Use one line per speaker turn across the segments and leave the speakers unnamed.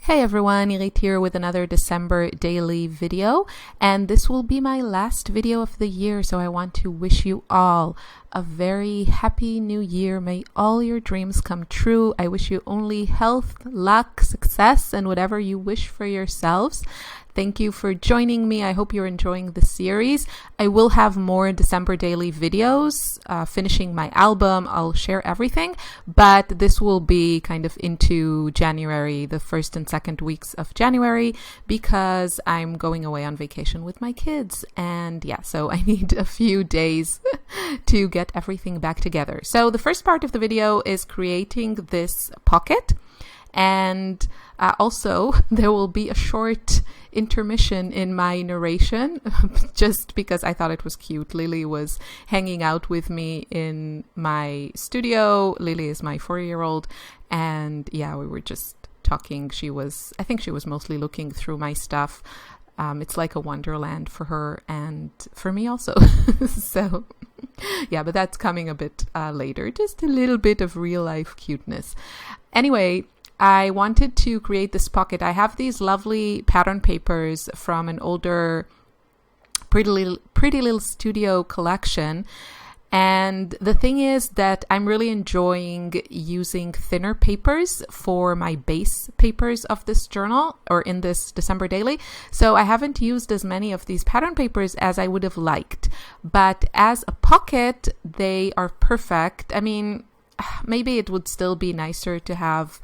Hey everyone, Irit here with another December daily video, and this will be my last video of the year, so I want to wish you all a very happy new year. May all your dreams come true. I wish you only health, luck, success, and whatever you wish for yourselves. Thank you for joining me. I hope you're enjoying the series. I will have more December daily videos, finishing my album. I'll share everything, but this will be kind of into January, the first and second weeks of January, because I'm going away on vacation with my kids. And yeah, so I need a few days to get everything back together. So the first part of the video is creating this pocket. And also, there will be a short intermission in my narration, just because I thought it was cute. Lily was hanging out with me in my studio. Lily is my 4-year-old. And yeah, we were just talking. I think she was mostly looking through my stuff. It's like a wonderland for her and for me also. So yeah, but that's coming a bit later. Just a little bit of real life cuteness. Anyway, I wanted to create this pocket. I have these lovely pattern papers from an older Pretty Little Studio collection. And the thing is that I'm really enjoying using thinner papers for my base papers of this journal or in this December daily. So I haven't used as many of these pattern papers as I would have liked. But as a pocket, they are perfect. I mean, maybe it would still be nicer to have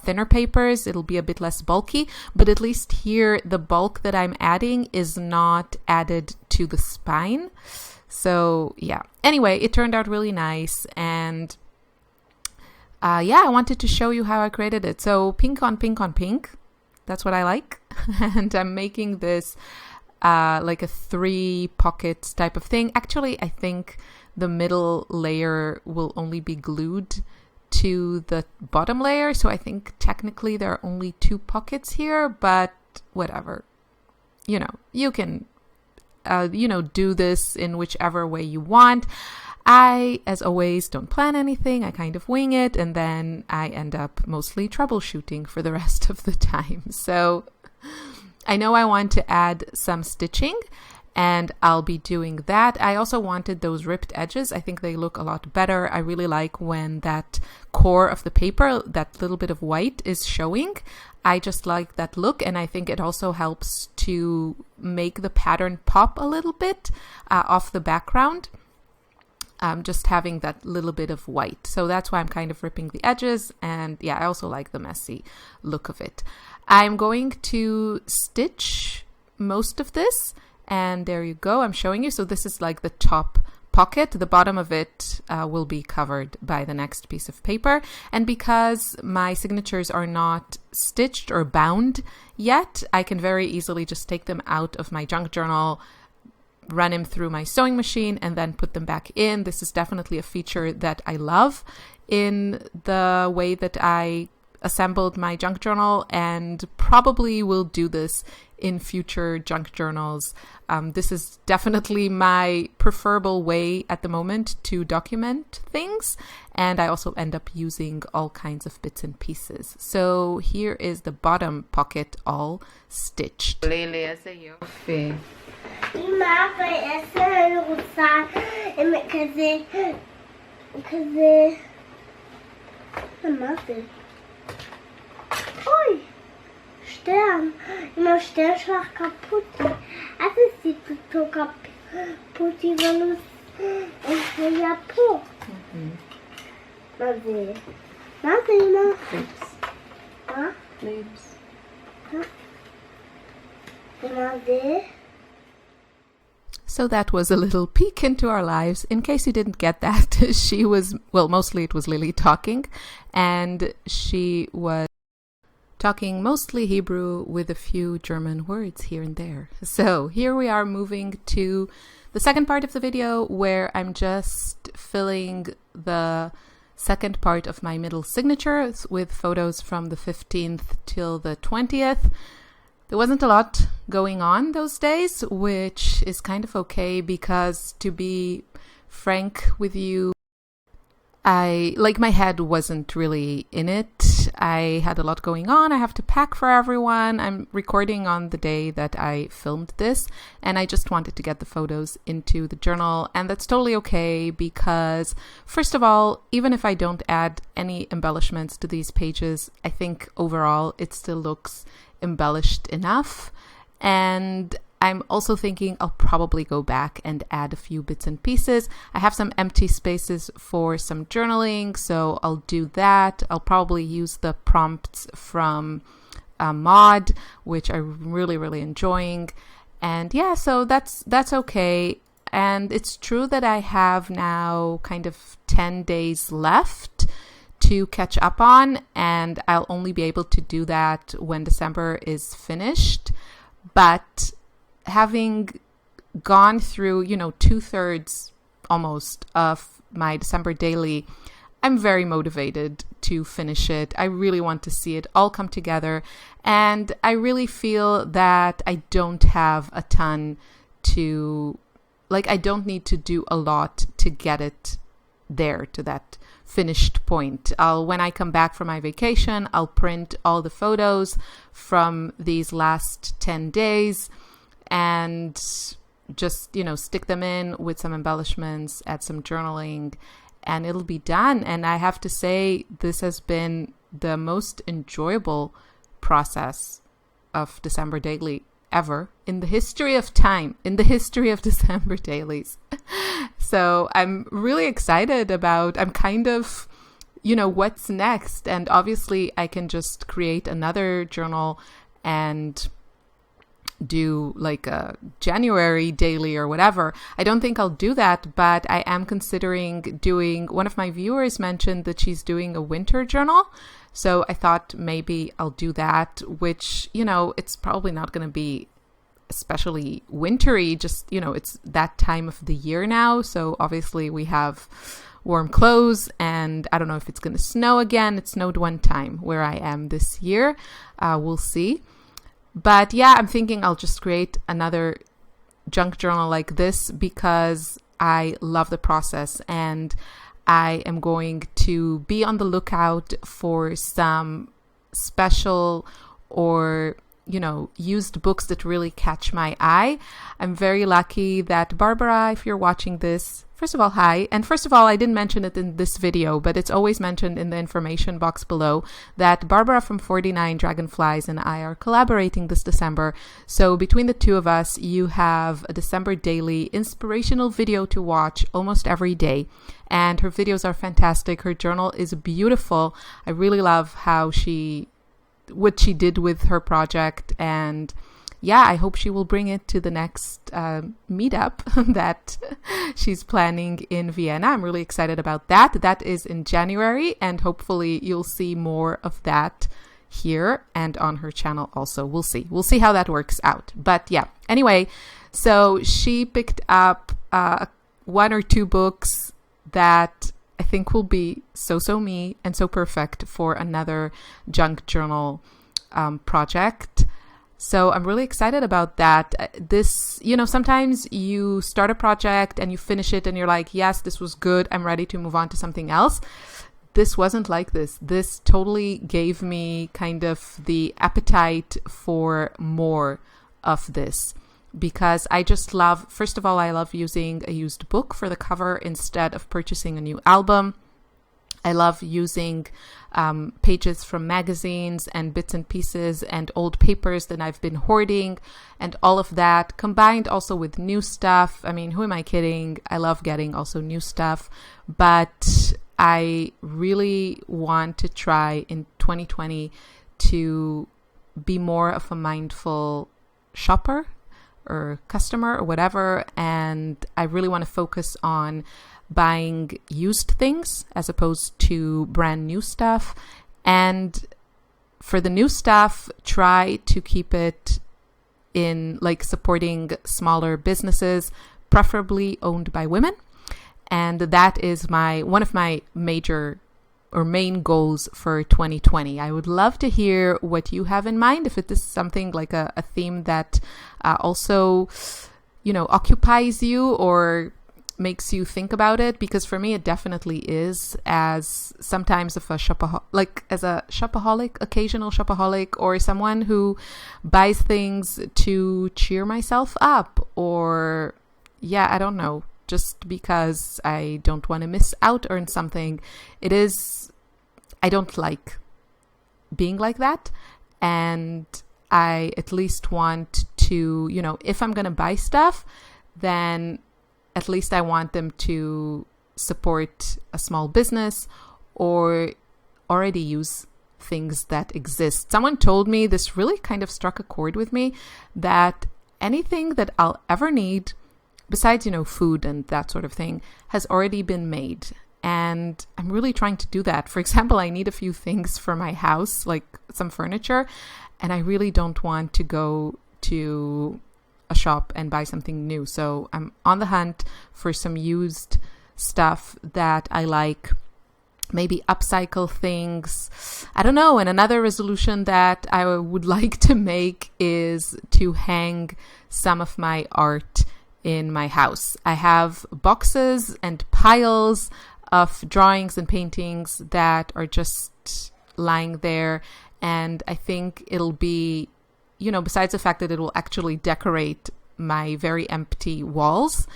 thinner papers. It'll be a bit less bulky, but at least here the bulk that I'm adding is not added to the spine. So yeah, anyway, it turned out really nice, and yeah, I wanted to show you how I created it. So pink on pink on pink, that's what I like. And I'm making this like a 3 pockets type of thing. Actually, I think the middle layer will only be glued to the bottom layer, so I think technically there are only 2 pockets here, but whatever. You know, you can do this in whichever way you want. I, as always, don't plan anything. I kind of wing it, and then I end up mostly troubleshooting for the rest of the time. So I know I want to add some stitching, and I'll be doing that. I also wanted those ripped edges. I think they look a lot better. I really like when that core of the paper, that little bit of white, is showing. I just like that look, and I think it also helps to make the pattern pop a little bit off the background. Just having that little bit of white. So that's why I'm kind of ripping the edges, and yeah, I also like the messy look of it. I'm going to stitch most of this. And there you go, I'm showing you. So this is like the top pocket. The bottom of it will be covered by the next piece of paper. And because my signatures are not stitched or bound yet, I can very easily just take them out of my junk journal, run them through my sewing machine, and then put them back in. This is definitely a feature that I love in the way that I assembled my junk journal, and probably will do this in future junk journals. This is definitely my preferable way at the moment to document things, and I also end up using all kinds of bits and pieces. So here is the bottom pocket all stitched.
לילי, איזה יופי.
אמא, ואיזה אני רוצה כזה, מה זה? אוי! Stern. Immer Sternschlag kaputt. Also sieht so kaputt, weil es ist ja po. Mal sehen. Mal sehen.
Lips.
Ja?
Lips.
Mal sehen.
So that was a little peek into our lives. In case you didn't get that, she was, well, mostly it was Lily talking, and she was talking mostly Hebrew with a few German words here and there. So here we are moving to the second part of the video, where I'm just filling the second part of my middle signature with photos from the 15th till the 20th. There wasn't a lot going on those days, which is kind of okay, because to be frank with you, my head wasn't really in it. I had a lot going on. I have to pack for everyone. I'm recording on the day that I filmed this, and I just wanted to get the photos into the journal, and that's totally okay because, first of all, even if I don't add any embellishments to these pages, I think overall it still looks embellished enough. And I'm also thinking I'll probably go back and add a few bits and pieces. I have some empty spaces for some journaling, so I'll do that. I'll probably use the prompts from Mod, which I'm really, really enjoying. And yeah, so that's okay. And it's true that I have now kind of 10 days left to catch up on, and I'll only be able to do that when December is finished. But having gone through, 2/3 almost of my December daily, I'm very motivated to finish it. I really want to see it all come together. And I really feel that I don't have a ton to, I don't need to do a lot to get it there to that finished point. When I come back from my vacation, I'll print all the photos from these last 10 days and just, stick them in with some embellishments, add some journaling, and it'll be done. And I have to say, this has been the most enjoyable process of December Daily ever in the history of time, in the history of December dailies. So I'm really excited I'm kind of, what's next. And obviously I can just create another journal and do a January daily or whatever. I don't think I'll do that, but I am considering doing, one of my viewers mentioned that she's doing a winter journal. So I thought maybe I'll do that, which, it's probably not going to be especially wintry, just, it's that time of the year now. So obviously we have warm clothes, and I don't know if it's going to snow again. It snowed one time where I am this year. We'll see. But yeah, I'm thinking I'll just create another junk journal like this because I love the process, and I am going to be on the lookout for some special or, used books that really catch my eye. I'm very lucky that Barbara, if you're watching this, first of all, hi. And first of all, I didn't mention it in this video, but it's always mentioned in the information box below that Barbara from 49Dragonflies and I are collaborating this December. So between the two of us, you have a December daily inspirational video to watch almost every day. And her videos are fantastic. Her journal is beautiful. I really love what she did with her project, and yeah, I hope she will bring it to the next meetup that she's planning in Vienna. I'm really excited about that. That is in January, and hopefully you'll see more of that here and on her channel also. We'll see how that works out. But yeah, anyway, so she picked up 1 or 2 books that I think will be so me and so perfect for another junk journal project. So I'm really excited about that. This, sometimes you start a project and you finish it and you're like, yes, this was good. I'm ready to move on to something else. This wasn't like this. This totally gave me kind of the appetite for more of this. Because I just first of all, I love using a used book for the cover instead of purchasing a new album. I love using pages from magazines and bits and pieces and old papers that I've been hoarding and all of that, combined also with new stuff. I mean, who am I kidding? I love getting also new stuff, but I really want to try in 2020 to be more of a mindful shopper or customer or whatever, and I really want to focus on buying used things as opposed to brand new stuff. And for the new stuff, try to keep it in supporting smaller businesses, preferably owned by women. And that is one of my major or main goals for 2020. I would love to hear what you have in mind. If it is something like a theme that also, occupies you, or makes you think about it, because for me it definitely is, as sometimes of a shopaholic, occasional shopaholic, or someone who buys things to cheer myself up, or I don't know, just because I don't want to miss out on something. I don't like being like that, and I at least want to, if I'm going to buy stuff, then at least I want them to support a small business or already use things that exist. Someone told me, this really kind of struck a chord with me, that anything that I'll ever need, besides, food and that sort of thing, has already been made. And I'm really trying to do that. For example, I need a few things for my house, like some furniture, and I really don't want to go to a shop and buy something new. So I'm on the hunt for some used stuff that I like, maybe upcycle things. I don't know. And another resolution that I would like to make is to hang some of my art in my house. I have boxes and piles of drawings and paintings that are just lying there, and I think it'll be, besides the fact that it will actually decorate my very empty walls,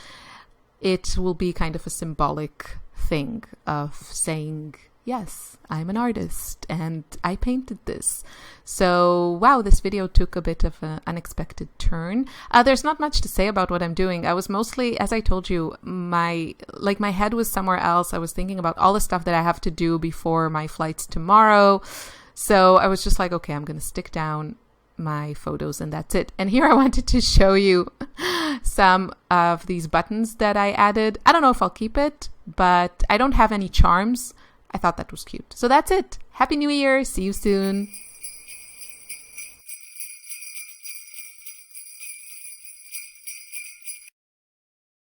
it will be kind of a symbolic thing of saying, yes, I'm an artist and I painted this. So, wow, this video took a bit of an unexpected turn. There's not much to say about what I'm doing. I was mostly, as I told you, my head was somewhere else. I was thinking about all the stuff that I have to do before my flights tomorrow. So I was just like, okay, I'm going to stick down my photos and that's it. And here I wanted to show you some of these buttons that I added. I don't know if I'll keep it, but I don't have any charms. I thought that was cute. So that's it. Happy New Year. See you soon.